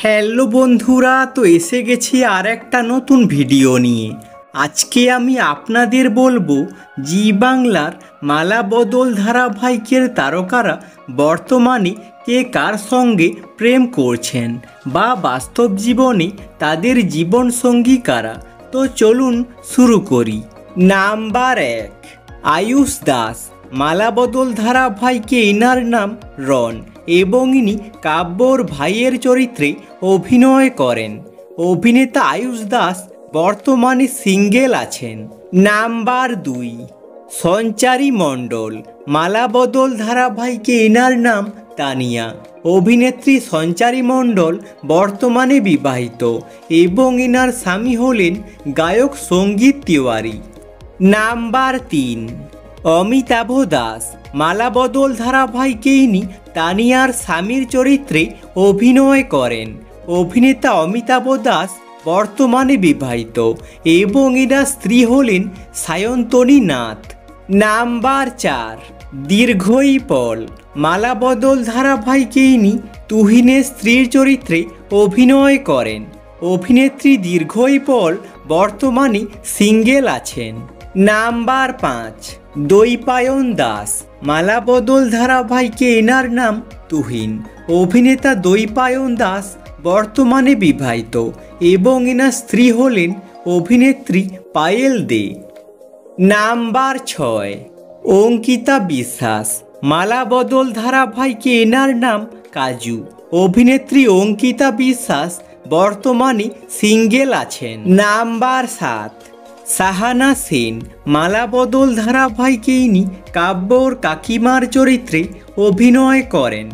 Hello বন্ধুরা, তো এসে গেছি আর একটা নতুন ভিডিও নিয়ে। আজকে আমি আপনাদের বলবো জি বাংলার মালাবদল ধারাবাহিকের তারকারা বর্তমানে কে কার সঙ্গে প্রেম করছেন বা বাস্তব জীবনে তাদের জীবনসঙ্গী কারা। তো চলুন শুরু করি। নাম্বার 1, আয়ুষ দাস। মালাবদল ধারাবাহিকে এনার নাম রন এবং ইনি কাব্যর ভাইয়ের চরিত্রে অভিনয় করেন। অভিনেতা আয়ুষ দাস বর্তমানে সিঙ্গেল আছেন। নাম্বার 2, সঞ্চারী মণ্ডল। মালাবদল ধারাবাহিকে এনার নাম তানিয়া। অভিনেত্রী সঞ্চারী মণ্ডল বর্তমানে বিবাহিত এবং এনার স্বামী হলেন গায়ক সঙ্গীত তিওয়ারি। নাম্বার 3, অমিতাভ দাস। মালাবদল ধারাবাহিকে ইনি তানিয়ার স্বামীর চরিত্রে অভিনয় করেন। অভিনেতা অমিতাভ দাস বর্তমানে বিবাহিত এবং এনার স্ত্রী হলেন সায়ন্তনী নাথ। নাম্বার 4, দীর্ঘই পল। মালাবদল ধারাবাহিকে ইনি তুহিনের স্ত্রীর চরিত্রে অভিনয় করেন। অভিনেত্রী দীর্ঘই পল বর্তমানে সিঙ্গেল আছেন। নাম্বার 5, দৈপায়ন দাস। মালাবদল ধারাবাহিকে এনার নাম তুহিন। অভিনেতা দৈপায়ন দাস বর্তমানে বিবাহিত এবং এনার স্ত্রী হলেন অভিনেত্রী পায়েল দে। নাম্বার 6, অঙ্কিতা বিশ্বাস। মালাবদল ধারাবাহিকে এনার নাম কাজু। অভিনেত্রী অঙ্কিতা বিশ্বাস বর্তমানে সিঙ্গেল আছেন। নাম্বার 7, সাহানা সেন। মালাবদল ধারাবাহিকে ইনি কাব্যর কাকিমার চরিত্রে অভিনয় করেন।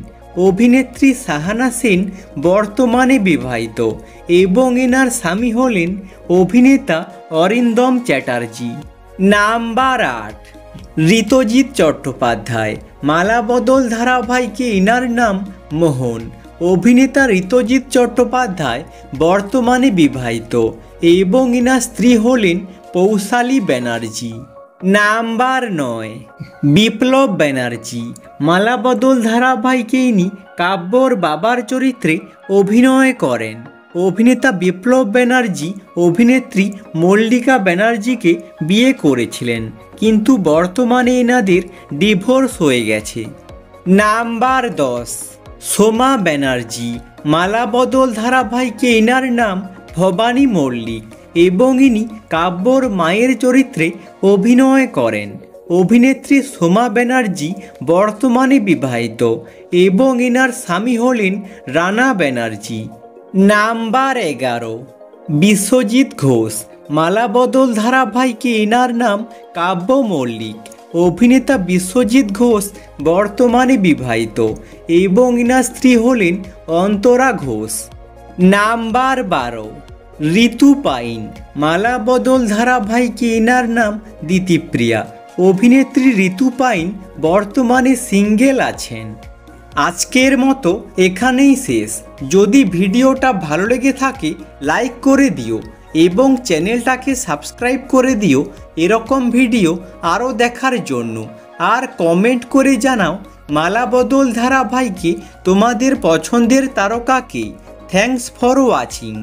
অভিনেত্রী সাহানা সেন বর্তমানে বিবাহিত এবং এনার স্বামী হলেন অভিনেতা অরিন্দম চ্যাটার্জি। নাম্বার 8, ঋতজিৎ চট্টোপাধ্যায়। মালাবদল ধারাবাহিকে এনার নাম মোহন। অভিনেতা ঋতজিৎ চট্টোপাধ্যায় বর্তমানে বিবাহিত এবং এনার স্ত্রী হলেন পৌশালী ব্যানার্জি। নাম্বার 9, বিপ্লব ব্যানার্জি। মালাবদল ধারাবাহিকে ইনি কাব্যর বাবার চরিত্রে অভিনয় করেন। অভিনেতা বিপ্লব ব্যানার্জি অভিনেত্রী মল্লিকা ব্যানার্জিকে বিয়ে করেছিলেন, কিন্তু বর্তমানে এনাদের ডিভোর্স হয়ে গেছে। নাম্বার 10, সোমা ব্যানার্জি। মালাবদল ধারাবাহিকে এনার নাম ভবানী মল্লিক এবং ইনি কাব্যর মায়ের চরিত্রে অভিনয় করেন। অভিনেত্রী সোমা ব্যানার্জি বর্তমানে বিবাহিত এবং এনার স্বামী হলেন রানা ব্যানার্জি। নাম্বার 11, বিশ্বজিৎ ঘোষ। মালাবদল ধারাবাহিকে এনার নাম কাব্য মল্লিক। অভিনেতা বিশ্বজিৎ ঘোষ বর্তমানে বিবাহিত এবং এনার স্ত্রী হলেন অন্তরা ঘোষ। নাম্বার 12, ঋতু পাইন। মালাবদল ধারাবাহিকে এনার নাম দিতিপ্রিয়া। অভিনেত্রী ঋতু পাইন বর্তমানে সিঙ্গেল আছেন। আজকের মতো এখানেই শেষ। যদি ভিডিওটা ভালো লেগে থাকে লাইক করে দিও এবং চ্যানেলটাকে সাবস্ক্রাইব করে দিও এরকম ভিডিও আরও দেখার জন্য। আর কমেন্ট করে জানাও মালাবদল ধারাবাহিকে তোমাদের পছন্দের তারকাকে। Thanks for watching.